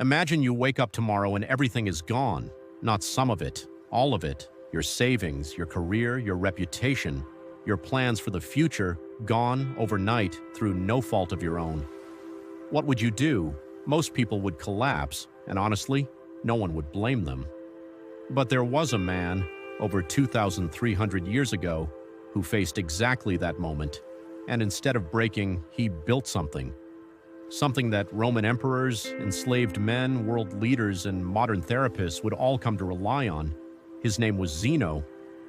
Imagine you wake up tomorrow and everything is gone. Not some of it, all of it. Your savings, your career, your reputation, your plans for the future, gone overnight through no fault of your own. What would you do? Most people would collapse, and honestly, no one would blame them. But there was a man, over 2,300 years ago, who faced exactly that moment, and instead of breaking, he built something. Something that Roman emperors, enslaved men, world leaders, and modern therapists would all come to rely on. His name was Zeno,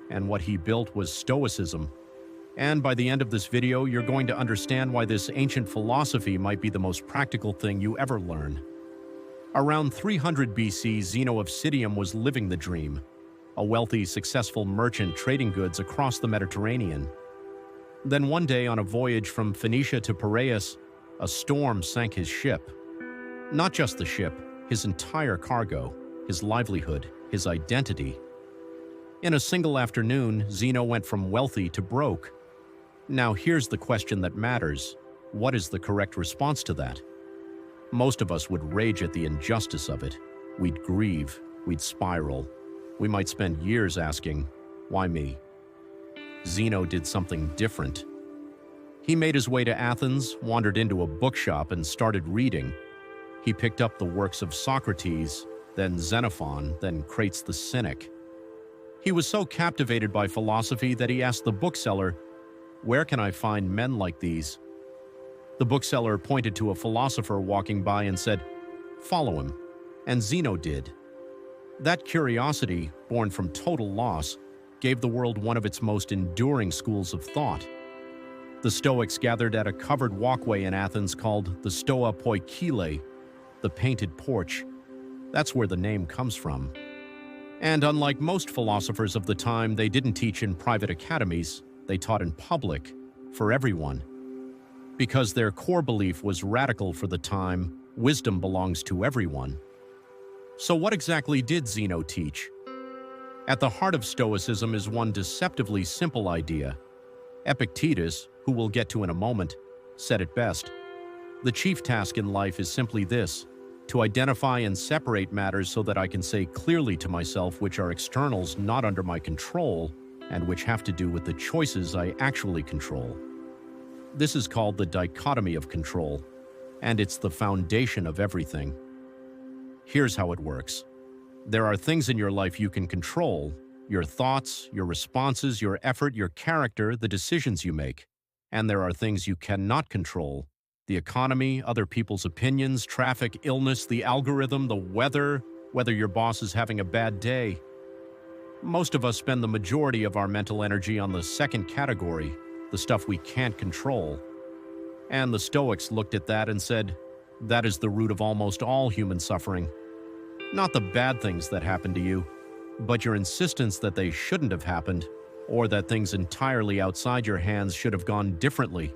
and what he built was Stoicism. And by the end of this video, you're going to understand why this ancient philosophy might be the most practical thing you ever learn. Around 300 BC, Zeno of Citium was living the dream, a wealthy, successful merchant trading goods across the Mediterranean. Then one day on a voyage from Phoenicia to Piraeus, a storm sank his ship. Not just the ship, his entire cargo, his livelihood, his identity. In a single afternoon, Zeno went from wealthy to broke. Now here's the question that matters. What is the correct response to that? Most of us would rage at the injustice of it. We'd grieve, we'd spiral. We might spend years asking, why me? Zeno did something different. He made his way to Athens, wandered into a bookshop, and started reading. He picked up the works of Socrates, then Xenophon, then Crates the Cynic. He was so captivated by philosophy that he asked the bookseller, "Where can I find men like these?" The bookseller pointed to a philosopher walking by and said, "Follow him," and Zeno did. That curiosity, born from total loss, gave the world one of its most enduring schools of thought. The Stoics gathered at a covered walkway in Athens called the Stoa Poikile, the painted porch. That's where the name comes from. And unlike most philosophers of the time, they didn't teach in private academies, they taught in public, for everyone. Because their core belief was radical for the time, wisdom belongs to everyone. So what exactly did Zeno teach? At the heart of Stoicism is one deceptively simple idea. Epictetus, who we'll get to in a moment, said it best. The chief task in life is simply this: to identify and separate matters so that I can say clearly to myself which are externals not under my control and which have to do with the choices I actually control. This is called the Dichotomy of Control, and it's the foundation of everything. Here's how it works. There are things in your life you can control: your thoughts, your responses, your effort, your character, the decisions you make. And there are things you cannot control: the economy, other people's opinions, traffic, illness, the algorithm, the weather, whether your boss is having a bad day. Most of us spend the majority of our mental energy on the second category, the stuff we can't control. And the Stoics looked at that and said, that is the root of almost all human suffering. Not the bad things that happen to you, but your insistence that they shouldn't have happened, or that things entirely outside your hands should have gone differently.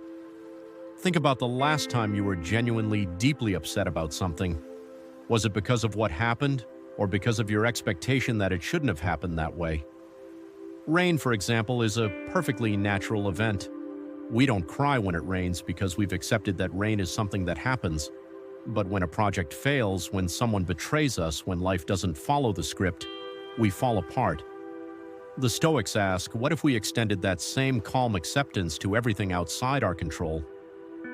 Think about the last time you were genuinely deeply upset about something. Was it because of what happened, or because of your expectation that it shouldn't have happened that way? Rain, for example, is a perfectly natural event. We don't cry when it rains because we've accepted that rain is something that happens. But when a project fails, when someone betrays us, when life doesn't follow the script, we fall apart. The Stoics ask, what if we extended that same calm acceptance to everything outside our control?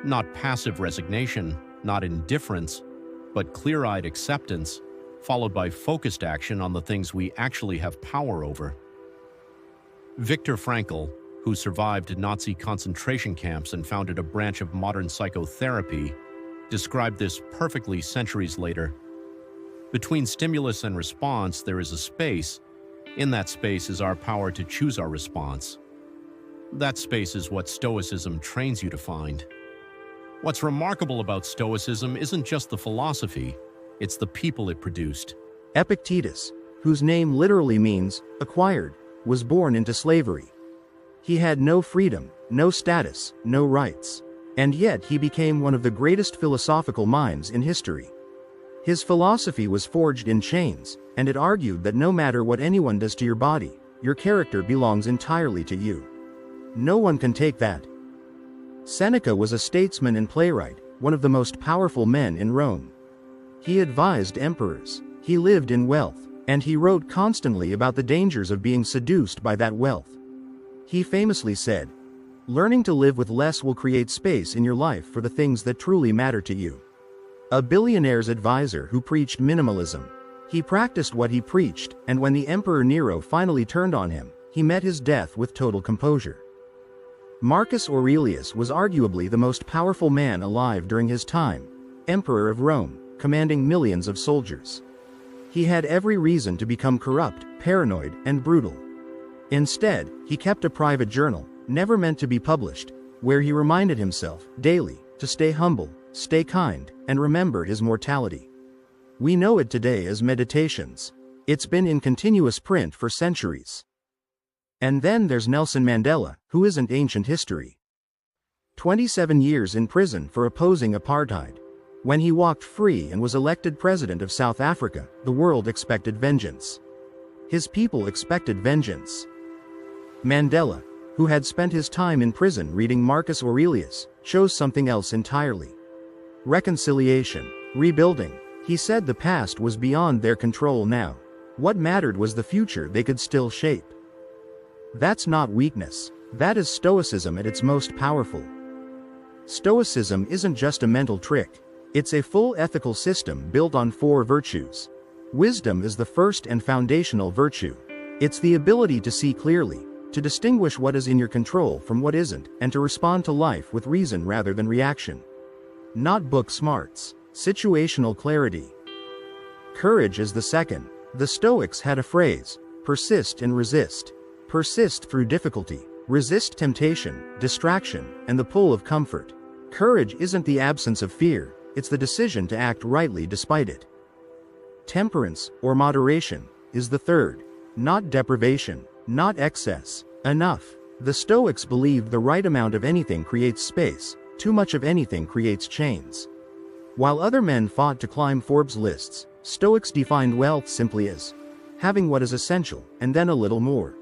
Not passive resignation, not indifference, but clear-eyed acceptance, followed by focused action on the things we actually have power over. Viktor Frankl, who survived Nazi concentration camps and founded a branch of modern psychotherapy, described this perfectly centuries later. Between stimulus and response, there is a space. In that space is our power to choose our response. That space is what Stoicism trains you to find. What's remarkable about Stoicism isn't just the philosophy, it's the people it produced. Epictetus, whose name literally means acquired, was born into slavery. He had no freedom, no status, no rights. And yet he became one of the greatest philosophical minds in history. His philosophy was forged in chains, and it argued that no matter what anyone does to your body, your character belongs entirely to you. No one can take that. Seneca was a statesman and playwright, one of the most powerful men in Rome. He advised emperors. He lived in wealth, and he wrote constantly about the dangers of being seduced by that wealth. He famously said, "Learning to live with less will create space in your life for the things that truly matter to you." A billionaire's advisor who preached minimalism. He practiced what he preached, and when the Emperor Nero finally turned on him, he met his death with total composure. Marcus Aurelius was arguably the most powerful man alive during his time, Emperor of Rome, commanding millions of soldiers. He had every reason to become corrupt, paranoid, and brutal. Instead, he kept a private journal, never meant to be published, where he reminded himself, daily, to stay humble, stay kind, and remember his mortality. We know it today as Meditations. It's been in continuous print for centuries. And then there's Nelson Mandela, who isn't ancient history. 27 years in prison for opposing apartheid. When he walked free and was elected president of South Africa, the world expected vengeance. His people expected vengeance. Mandela, who had spent his time in prison reading Marcus Aurelius, chose something else entirely. Reconciliation, rebuilding. He said the past was beyond their control now. What mattered was the future they could still shape. That's not weakness. That is Stoicism at its most powerful. Stoicism isn't just a mental trick. It's a full ethical system built on 4 virtues. Wisdom is the first and foundational virtue. It's the ability to see clearly, to distinguish what is in your control from what isn't, and to respond to life with reason rather than reaction. Not book smarts. Situational clarity. Courage is the second. The Stoics had a phrase, persist and resist. Persist through difficulty, resist temptation, distraction, and the pull of comfort. Courage isn't the absence of fear, it's the decision to act rightly despite it. Temperance, or moderation, is the third. Not deprivation, not excess. Enough. The Stoics believed the right amount of anything creates space, too much of anything creates chains. While other men fought to climb Forbes lists, Stoics defined wealth simply as having what is essential, and then a little more.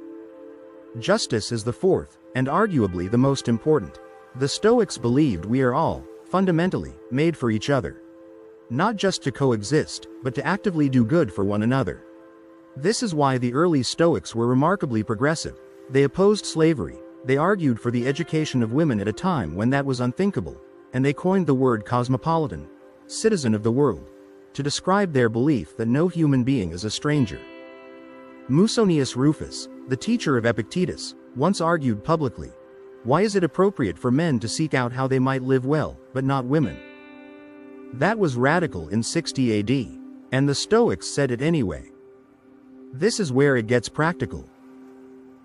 Justice is the fourth, and arguably the most important. The Stoics believed we are all, fundamentally, made for each other. Not just to coexist, but to actively do good for one another. This is why the early Stoics were remarkably progressive. They opposed slavery, they argued for the education of women at a time when that was unthinkable, and they coined the word cosmopolitan, citizen of the world, to describe their belief that no human being is a stranger. Musonius Rufus, the teacher of Epictetus, once argued publicly, "Why is it appropriate for men to seek out how they might live well, but not women?" That was radical in 60 AD, and the Stoics said it anyway. This is where it gets practical.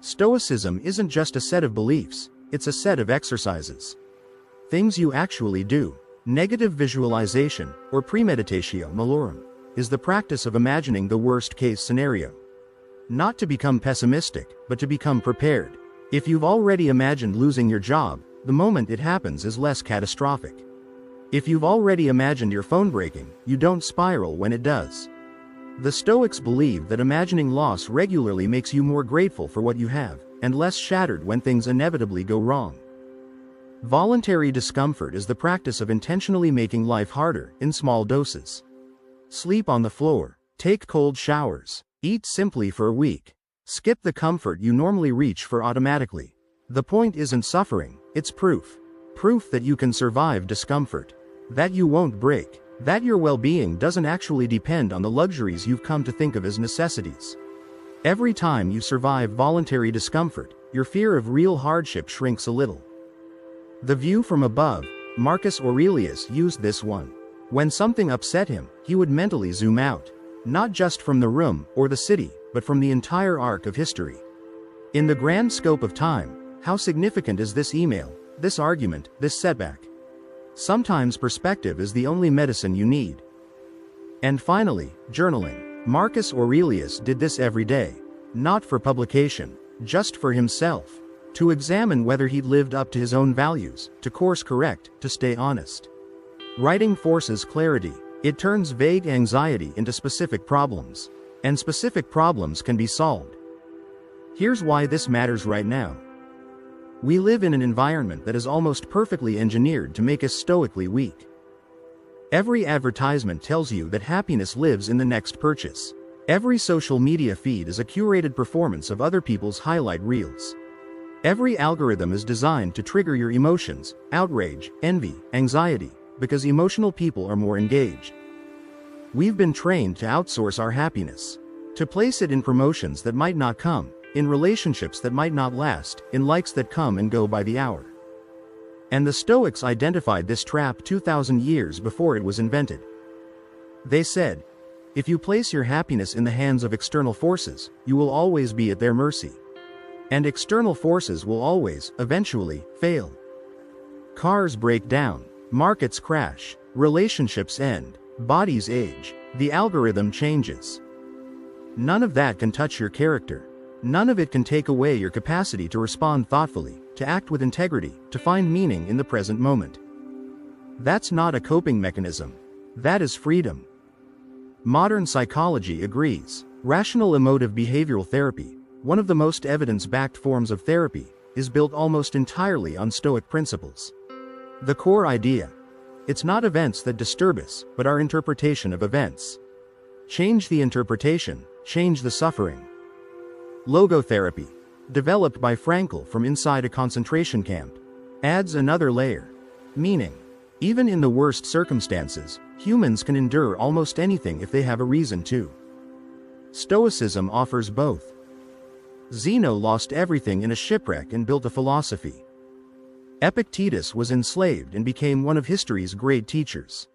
Stoicism isn't just a set of beliefs, it's a set of exercises. Things you actually do. Negative visualization, or premeditatio malorum, is the practice of imagining the worst-case scenario. Not to become pessimistic, but to become prepared. If you've already imagined losing your job, the moment it happens is less catastrophic. If you've already imagined your phone breaking, you don't spiral when it does. The Stoics believed that imagining loss regularly makes you more grateful for what you have, and less shattered when things inevitably go wrong. Voluntary discomfort is the practice of intentionally making life harder, in small doses. Sleep on the floor, take cold showers, eat simply for a week. Skip the comfort you normally reach for automatically. The point isn't suffering, it's proof. Proof that you can survive discomfort. That you won't break. That your well-being doesn't actually depend on the luxuries you've come to think of as necessities. Every time you survive voluntary discomfort, your fear of real hardship shrinks a little. The view from above. Marcus Aurelius used this one. When something upset him, he would mentally zoom out. Not just from the room, or the city, but from the entire arc of history. In the grand scope of time, how significant is this email, this argument, this setback? Sometimes perspective is the only medicine you need. And finally, journaling. Marcus Aurelius did this every day. Not for publication, just for himself. To examine whether he'd lived up to his own values, to course correct, to stay honest. Writing forces clarity. It turns vague anxiety into specific problems. And specific problems can be solved. Here's why this matters right now. We live in an environment that is almost perfectly engineered to make us stoically weak. Every advertisement tells you that happiness lives in the next purchase. Every social media feed is a curated performance of other people's highlight reels. Every algorithm is designed to trigger your emotions, outrage, envy, anxiety, because emotional people are more engaged. We've been trained to outsource our happiness, to place it in promotions that might not come, in relationships that might not last, in likes that come and go by the hour. And the Stoics identified this trap 2,000 years before it was invented. They said, if you place your happiness in the hands of external forces, you will always be at their mercy. And external forces will always, eventually, fail. Cars break down, markets crash, relationships end, bodies age, the algorithm changes. None of that can touch your character. None of it can take away your capacity to respond thoughtfully, to act with integrity, to find meaning in the present moment. That's not a coping mechanism. That is freedom. Modern psychology agrees. Rational emotive behavioral therapy, one of the most evidence-backed forms of therapy, is built almost entirely on Stoic principles. The core idea: it's not events that disturb us, but our interpretation of events. Change the interpretation, change the suffering. Logotherapy, developed by Frankl from inside a concentration camp, adds another layer. Meaning, even in the worst circumstances, humans can endure almost anything if they have a reason to. Stoicism offers both. Zeno lost everything in a shipwreck and built a philosophy. Epictetus was enslaved and became one of history's great teachers.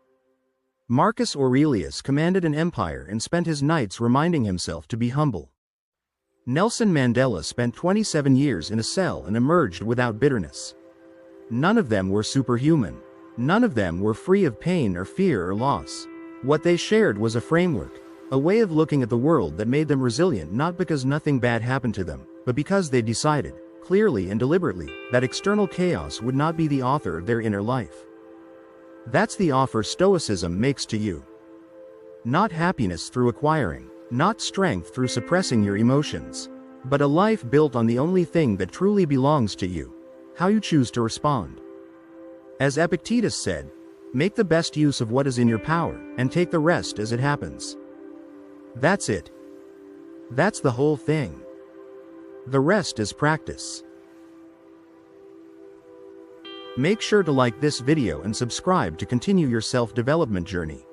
Marcus Aurelius commanded an empire and spent his nights reminding himself to be humble. Nelson Mandela spent 27 years in a cell and emerged without bitterness. None of them were superhuman. None of them were free of pain or fear or loss. What they shared was a framework, a way of looking at the world that made them resilient, not because nothing bad happened to them, but because they decided, clearly and deliberately, that external chaos would not be the author of their inner life. That's the offer Stoicism makes to you. Not happiness through acquiring, not strength through suppressing your emotions, but a life built on the only thing that truly belongs to you: how you choose to respond. As Epictetus said, make the best use of what is in your power, and take the rest as it happens. That's it. That's the whole thing. The rest is practice. Make sure to like this video and subscribe to continue your self-development journey.